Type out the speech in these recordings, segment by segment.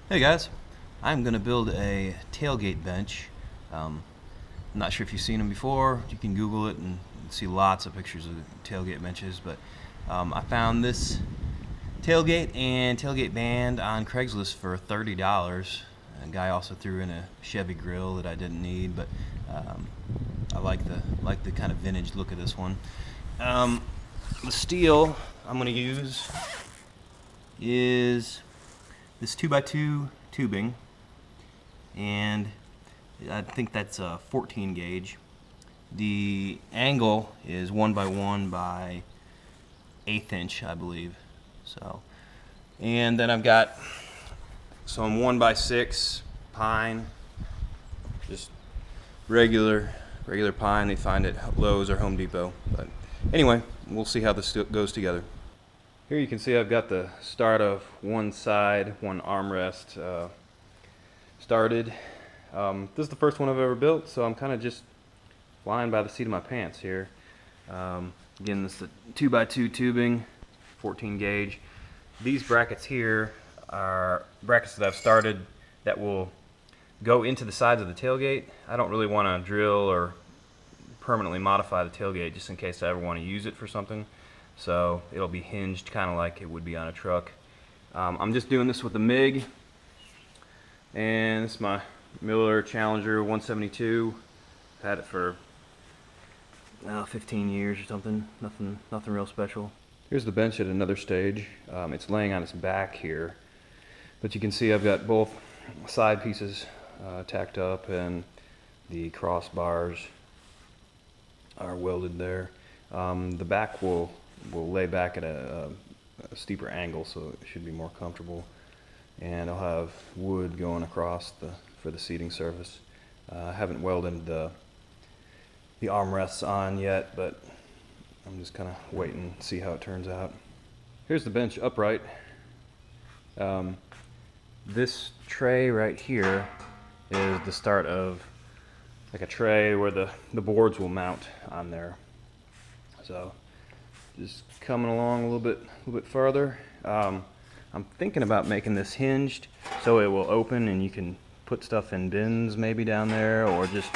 Hey guys, I'm going to build a tailgate bench. I'm not sure if you've seen them before. You can Google it and see lots of pictures of tailgate benches, but I found this tailgate and tailgate band on Craigslist for $30. A guy also threw in a Chevy grill that I didn't need, but I like the kind of vintage look of this one. The steel I'm going to use is this 2x2 tubing, and I think that's a 14 gauge. The angle is 1x1 by 1/8 inch, I believe. So, and then I've got some 1x6 pine, just regular pine. They find it at Lowe's or Home Depot. But anyway, we'll see how this goes together. Here you can see I've got the start of one side, one armrest started. This is the first one I've ever built, so I'm kind of just flying by the seat of my pants here. Again, this is the 2x2 tubing, 14 gauge. These brackets here are brackets that I've started that will go into the sides of the tailgate. I don't really want to drill or permanently modify the tailgate just in case I ever want to use it for something. So it'll be hinged kind of like it would be on a truck. I'm just doing this with the MIG, and this is my Miller Challenger 172. I've had it for 15 years or something. Nothing real special. Here's the bench at another stage. It's laying on its back here, but you can see I've got both side pieces tacked up, and the crossbars are welded there. The back will lay back at a steeper angle, so it should be more comfortable. And I'll have wood going across for the seating surface. I haven't welded the armrests on yet, but I'm just kind of waiting to see how it turns out. Here's the bench upright. This tray right here is the start of like a tray where the boards will mount on there. So just coming along a little bit farther. I'm thinking about making this hinged so it will open and you can put stuff in bins maybe down there, or just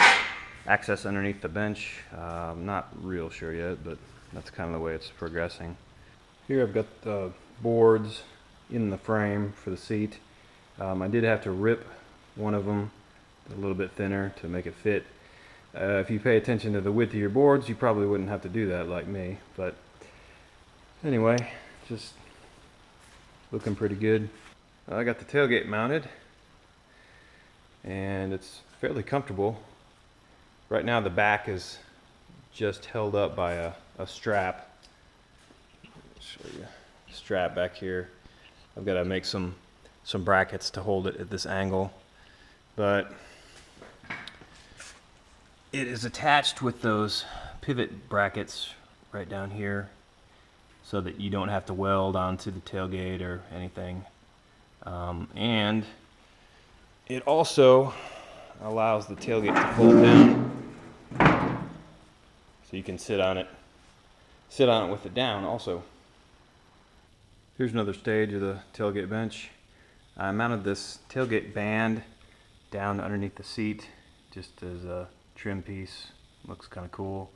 access underneath the bench. I'm not real sure yet, but that's kind of the way it's progressing. Here I've got the boards in the frame for the seat. I did have to rip one of them a little bit thinner to make it fit. If you pay attention to the width of your boards, you probably wouldn't have to do that like me, but anyway, just looking pretty good. I got the tailgate mounted, and it's fairly comfortable. Right now the back is just held up by a strap. I'll show you a strap back here. I've got to make some brackets to hold it at this angle, but it is attached with those pivot brackets right down here, so that you don't have to weld onto the tailgate or anything. And it also allows the tailgate to fold down, so you can sit on it with it down also. Here's another stage of the tailgate bench. I mounted this tailgate band down underneath the seat just as a trim piece. Looks kind of cool.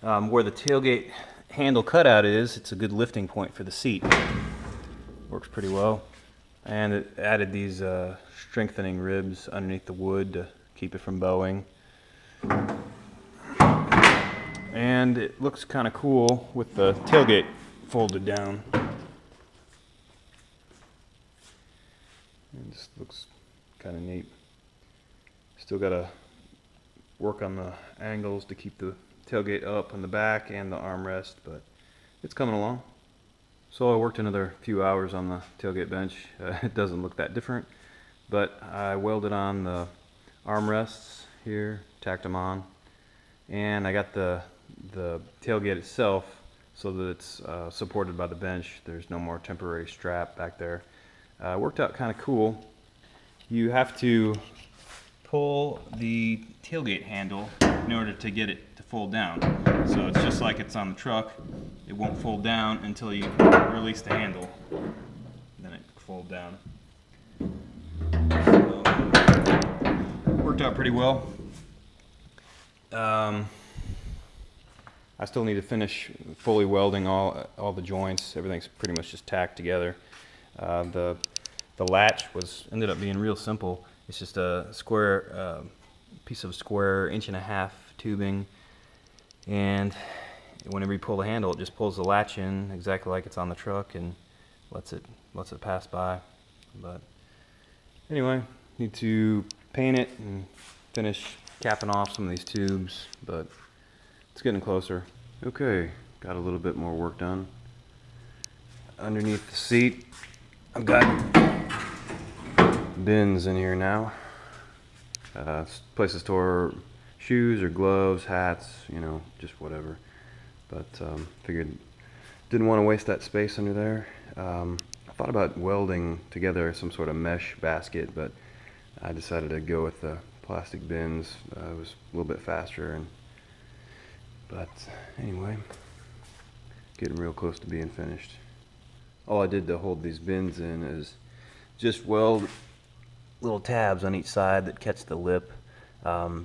Where the tailgate handle cutout is, it's a good lifting point for the seat. Works pretty well. And it added these strengthening ribs underneath the wood to keep it from bowing. And it looks kind of cool with the tailgate folded down. It just looks kind of neat. Still got to work on the angles to keep the tailgate up on the back and the armrest, but it's coming along. So I worked another few hours on the tailgate bench. It doesn't look that different, but I welded on the armrests here, tacked them on, and I got the tailgate itself so that it's supported by the bench. There's no more temporary strap back there. Worked out kind of cool. You have to pull the tailgate handle in order to get it to fold down. So it's just like it's on the truck. It won't fold down until you release the handle. Then it folds down. worked out pretty well. I still need to finish fully welding all the joints. Everything's pretty much just tacked together. The latch ended up being real simple. It's just a square piece of square 1.5" tubing, and whenever you pull the handle, it just pulls the latch in exactly like it's on the truck and lets it pass by. But anyway, need to paint it and finish capping off some of these tubes, but it's getting closer. Okay, got a little bit more work done. Underneath the seat, I've got bins in here now. Place to store shoes or gloves, hats, you know, just whatever. But figured didn't want to waste that space under there. I thought about welding together some sort of mesh basket, but I decided to go with the plastic bins. It was a little bit faster, but anyway, getting real close to being finished. All I did to hold these bins in is just weld little tabs on each side that catch the lip.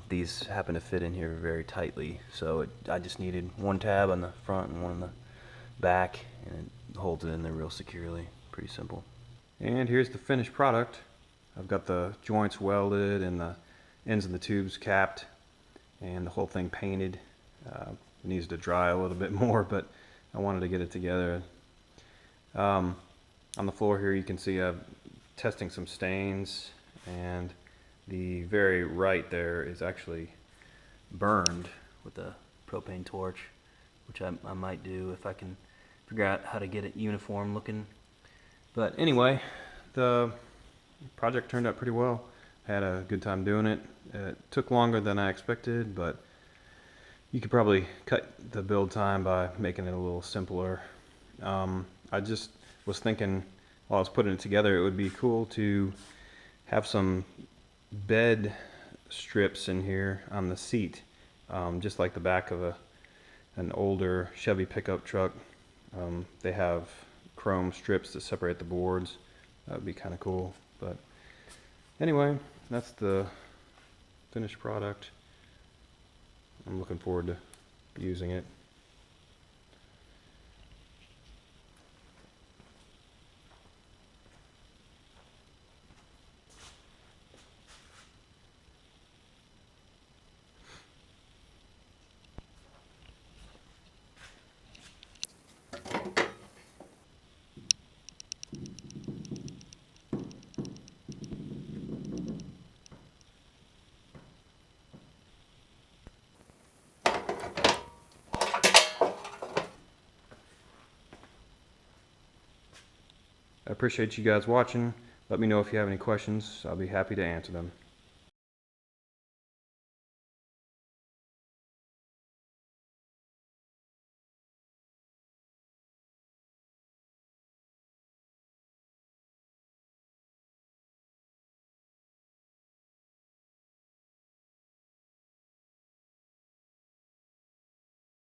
These happen to fit in here very tightly, so I just needed one tab on the front and one on the back, and it holds it in there real securely. Pretty simple. And here's the finished product. I've got the joints welded and the ends of the tubes capped and the whole thing painted. It needs to dry a little bit more, but I wanted to get it together. On the floor here you can see I'm testing some stains, and the very right there is actually burned with a propane torch, which I might do if I can figure out how to get it uniform looking. But anyway, the project turned out pretty well. Had a good time doing it. It took longer than I expected, but you could probably cut the build time by making it a little simpler. I just was thinking while I was putting it together, it would be cool to have some bed strips in here on the seat, just like the back of an older Chevy pickup truck. They have chrome strips that separate the boards. That would be kind of cool. But anyway, that's the finished product. I'm looking forward to using it. I appreciate you guys watching. Let me know if you have any questions. I'll be happy to answer them.